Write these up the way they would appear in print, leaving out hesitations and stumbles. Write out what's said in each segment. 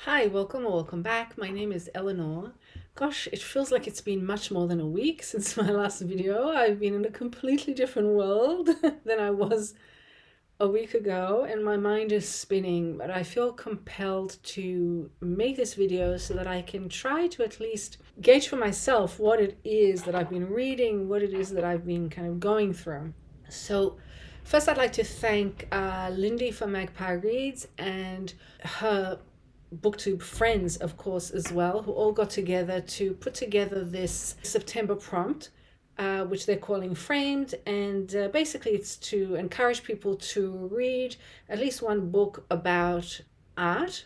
Hi, welcome or welcome back. My name is Eleanor. Gosh, it feels like it's been much more than a week since my last video. I've been in a completely different world than I was a week ago, and my mind is spinning, but I feel compelled to make this video so that I can try to at least gauge for myself what it is that I've been reading, what it is that I've been kind of going through. So, first, I'd like to thank Lindy for Magpie Reads and her booktube friends, of course, as well, who all got together to put together this September prompt, which they're calling Framed. And basically, it's to encourage people to read at least one book about art,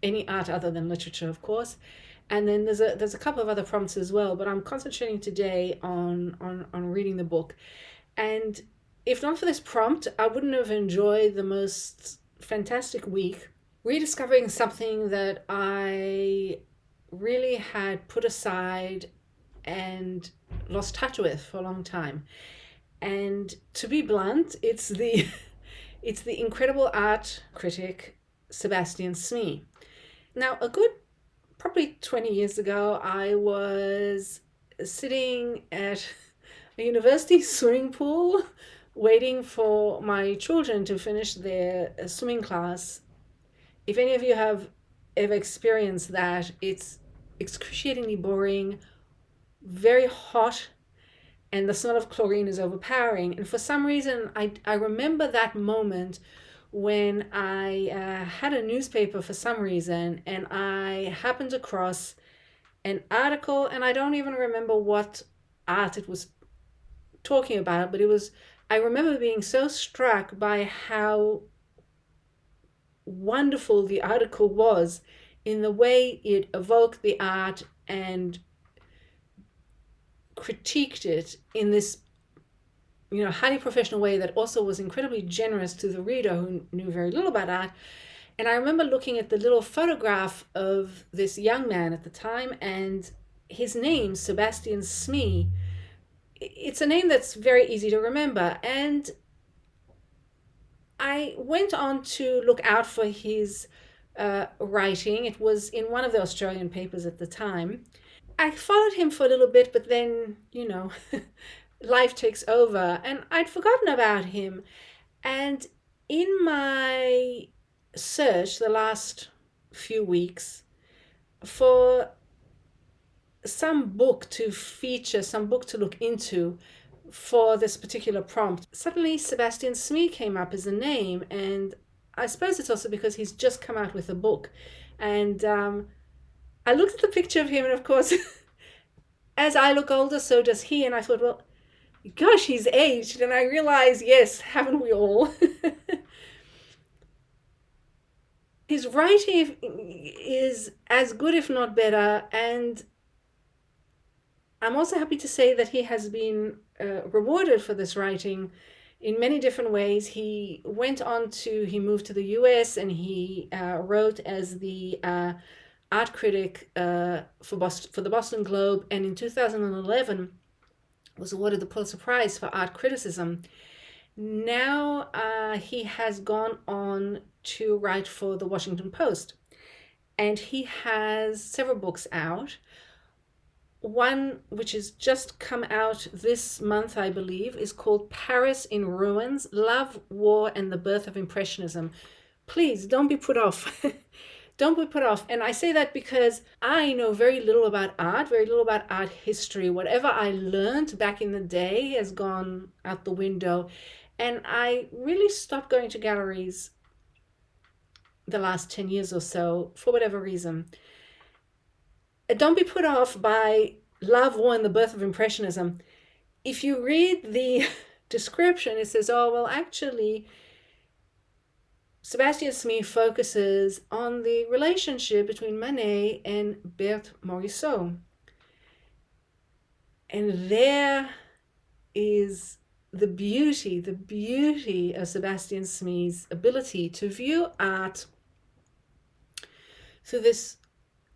any art other than literature, of course. And then there's a couple of other prompts as well, but I'm concentrating today on reading the book. And if not for this prompt, I wouldn't have enjoyed the most fantastic week rediscovering something that I really had put aside and lost touch with for a long time. And to be blunt, it's the it's the incredible art critic Sebastian Smee. Now, a good probably 20 years ago, I was sitting at a university swimming pool waiting for my children to finish their swimming class. If any of you have ever experienced that, it's excruciatingly boring, very hot, and the smell of chlorine is overpowering. And for some reason, I remember that moment when I had a newspaper for some reason, and I happened across an article, and I don't even remember what art it was talking about, but I remember being so struck by how wonderful the article was in the way it evoked the art and critiqued it in this highly professional way that also was incredibly generous to the reader who knew very little about art. And I remember looking at the little photograph of this young man at the time, and his name, Sebastian Smee, it's a name that's very easy to remember. And I went on to look out for his writing. It was in one of the Australian papers at the time. I followed him for a little bit, but then, life takes over, and I'd forgotten about him. And in my search the last few weeks for some book to feature, some book to look into for this particular prompt, suddenly Sebastian Smee came up as a name. And I suppose it's also because he's just come out with a book. And I looked at the picture of him, and of course, as I look older, so does he. And I thought, well, gosh, he's aged. And I realized, yes, haven't we all? His writing is as good, if not better. And I'm also happy to say that he has been rewarded for this writing in many different ways. He moved to the US, and he wrote as the art critic for the Boston Globe, and in 2011 was awarded the Pulitzer Prize for art criticism. Now he has gone on to write for the Washington Post, and he has several books out. One which has just come out this month, I believe, is called Paris in Ruins: Love, War, and the Birth of Impressionism. Please don't be put off. Don't be put off. And I say that because I know very little about art, very little about art history. Whatever I learned back in the day has gone out the window. And I really stopped going to galleries the last 10 years or so for whatever reason. Don't be put off by Love, War, and the Birth of Impressionism. If you read the description, it says, oh, well, actually, Sebastian Smee focuses on the relationship between Manet and Berthe Morisot. And there is the beauty of Sebastian Smee's ability to view art through this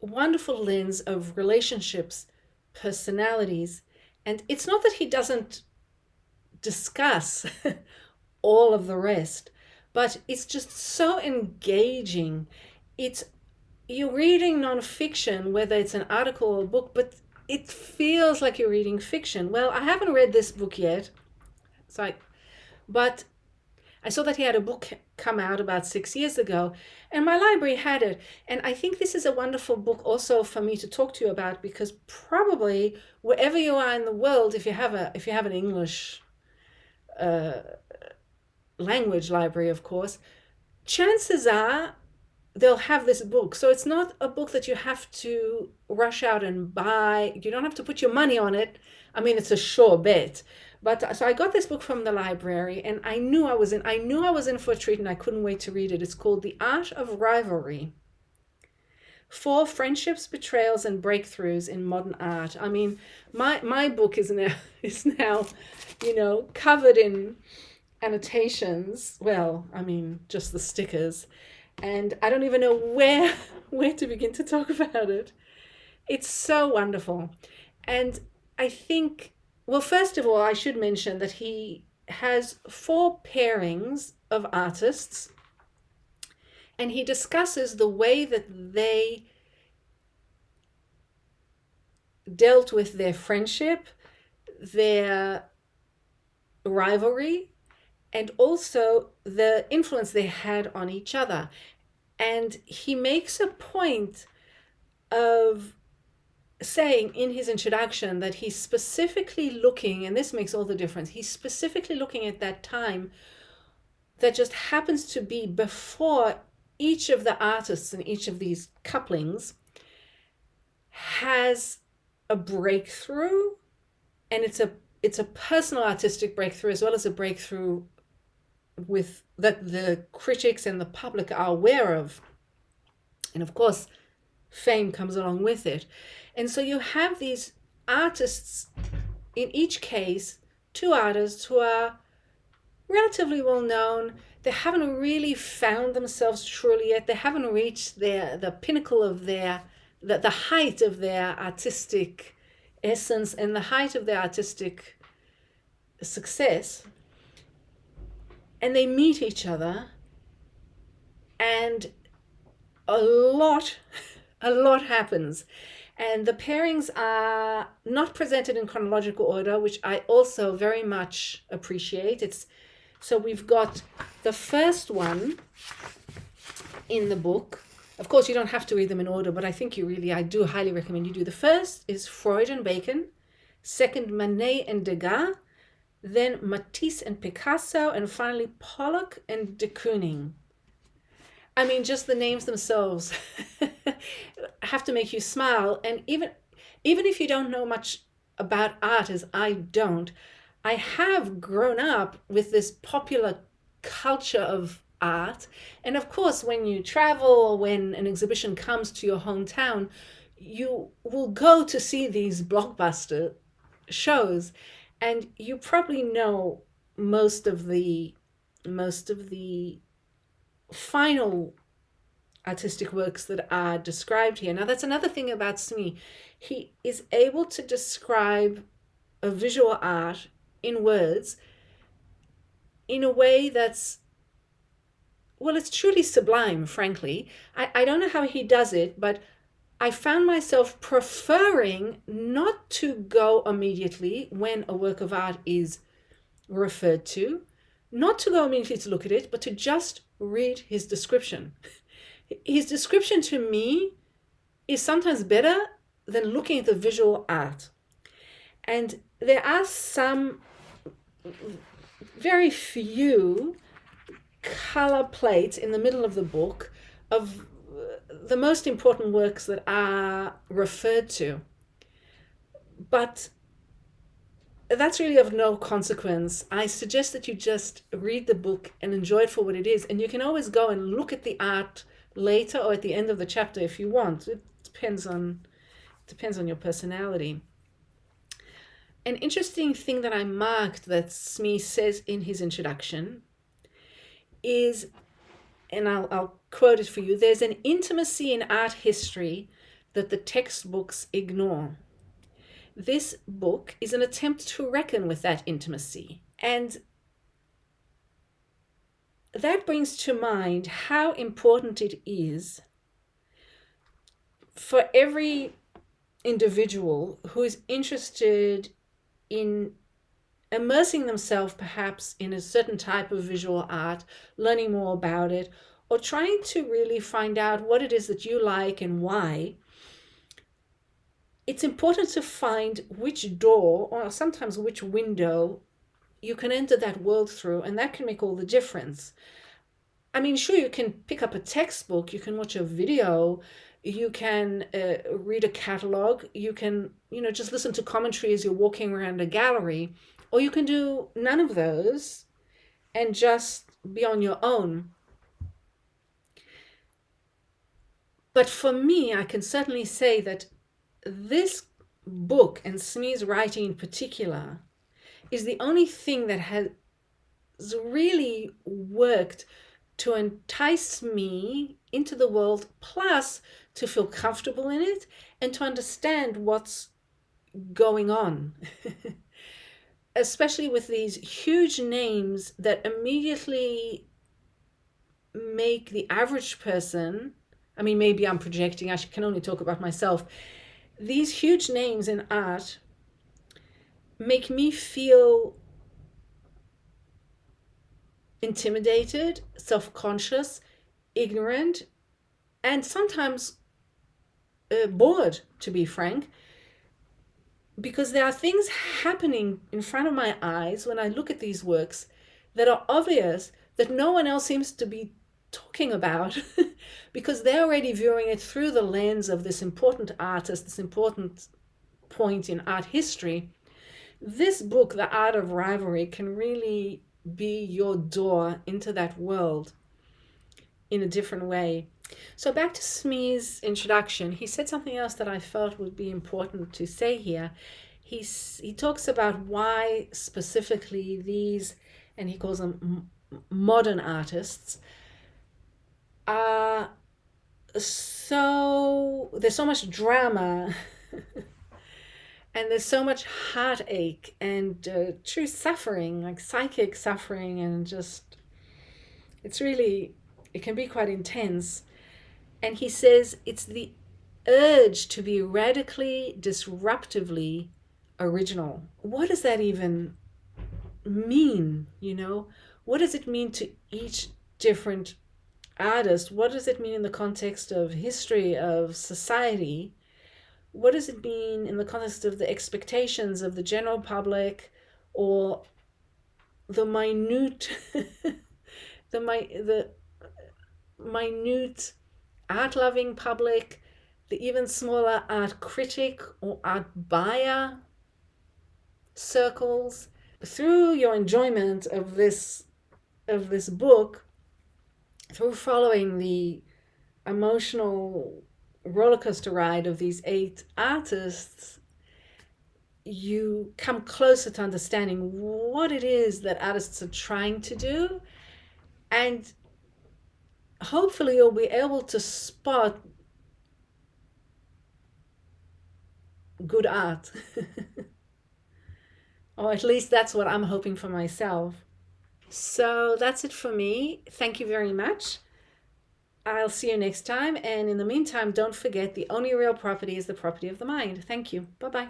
wonderful lens of relationships, personalities. And it's not that he doesn't discuss all of the rest, but it's just so engaging. It's you're reading nonfiction, whether it's an article or a book, but it feels like you're reading fiction. Well, I haven't read this book yet, but I saw that he had a book come out about 6 years ago, and my library had it. And I think this is a wonderful book also for me to talk to you about, because probably wherever you are in the world, if you have an English language library, of course, chances are they'll have this book. So it's not a book that you have to rush out and buy. You don't have to put your money on it. I mean, it's a sure bet. But so I got this book from the library, and I knew I was in for a treat, and I couldn't wait to read it. It's called The Art of Rivalry: 4 Friendships, Betrayals, and Breakthroughs in Modern Art. I mean, my book is now, covered in annotations. Well, I mean, just the stickers. And I don't even know where to begin to talk about it. It's so wonderful. And I think, well, first of all, I should mention that he has 4 pairings of artists, and he discusses the way that they dealt with their friendship, their rivalry, and also the influence they had on each other. And he makes a point of saying in his introduction that he's specifically looking, and this makes all the difference, he's specifically looking at that time that just happens to be before each of the artists in each of these couplings has a breakthrough, and it's a personal artistic breakthrough as well as a breakthrough with that the critics and the public are aware of. And of course, fame comes along with it. And so you have these artists, in each case, 2 artists who are relatively well known. They haven't really found themselves truly yet. They haven't reached the pinnacle of the height of their artistic essence and the height of their artistic success. And they meet each other, and a lot happens. And the pairings are not presented in chronological order, which I also very much appreciate. So we've got the first one in the book. Of course, you don't have to read them in order, but I do highly recommend you do. The first is Freud and Bacon, second Manet and Degas, then Matisse and Picasso, and finally Pollock and de Kooning. I mean, just the names themselves have to make you smile. And even if you don't know much about art, as I don't, I have grown up with this popular culture of art. And of course, when you travel, when an exhibition comes to your hometown, you will go to see these blockbuster shows. And you probably know most of the final artistic works that are described here. Now, that's another thing about Smee. He is able to describe a visual art in words in a way that's, well, it's truly sublime, frankly. I don't know how he does it, but I found myself preferring not to go immediately when a work of art is referred to, not to go immediately to look at it, but to just read his description. His description to me is sometimes better than looking at the visual art. And there are some very few color plates in the middle of the book of the most important works that are referred to. But that's really of no consequence. I suggest that you just read the book and enjoy it for what it is. And you can always go and look at the art later or at the end of the chapter if you want. It depends on your personality. An interesting thing that I marked that Smee says in his introduction is, and I'll quote it for you, there's an intimacy in art history that the textbooks ignore. This book is an attempt to reckon with that intimacy. And that brings to mind how important it is for every individual who is interested in immersing themselves perhaps in a certain type of visual art, learning more about it, or trying to really find out what it is that you like and why, it's important to find which door or sometimes which window you can enter that world through, and that can make all the difference. I mean, sure, you can pick up a textbook, you can watch a video, you can read a catalog, you can, just listen to commentary as you're walking around a gallery, or you can do none of those and just be on your own. But for me, I can certainly say that this book, and Smee's writing in particular, is the only thing that has really worked to entice me into the world, plus to feel comfortable in it and to understand what's going on. Especially with these huge names that immediately make the average person, I mean, maybe I'm projecting, I can only talk about myself. These huge names in art make me feel intimidated, self-conscious, ignorant, and sometimes bored, to be frank, because there are things happening in front of my eyes when I look at these works that are obvious that no one else seems to be talking about because they're already viewing it through the lens of this important artist, this important point in art history. This book, The Art of Rivalry, can really be your door into that world in a different way. So back to Smee's introduction, he said something else that I felt would be important to say here. He talks about why specifically these, and he calls them modern artists, are there's so much drama and there's so much heartache and true suffering, like psychic suffering, and just, it can be quite intense. And he says it's the urge to be radically, disruptively original. What does that even mean? What does it mean to each different artist? What does it mean in the context of history, of society? What does it mean in the context of the expectations of the general public, or the minute the minute art-loving public, the even smaller art critic or art buyer circles? Through your enjoyment of this book, through following the emotional rollercoaster ride of these 8 artists, you come closer to understanding what it is that artists are trying to do, and hopefully you'll be able to spot good art. Or at least that's what I'm hoping for myself. So that's it for me. Thank you very much. I'll see you next time. And in the meantime, don't forget, the only real property is the property of the mind. Thank you. Bye-bye.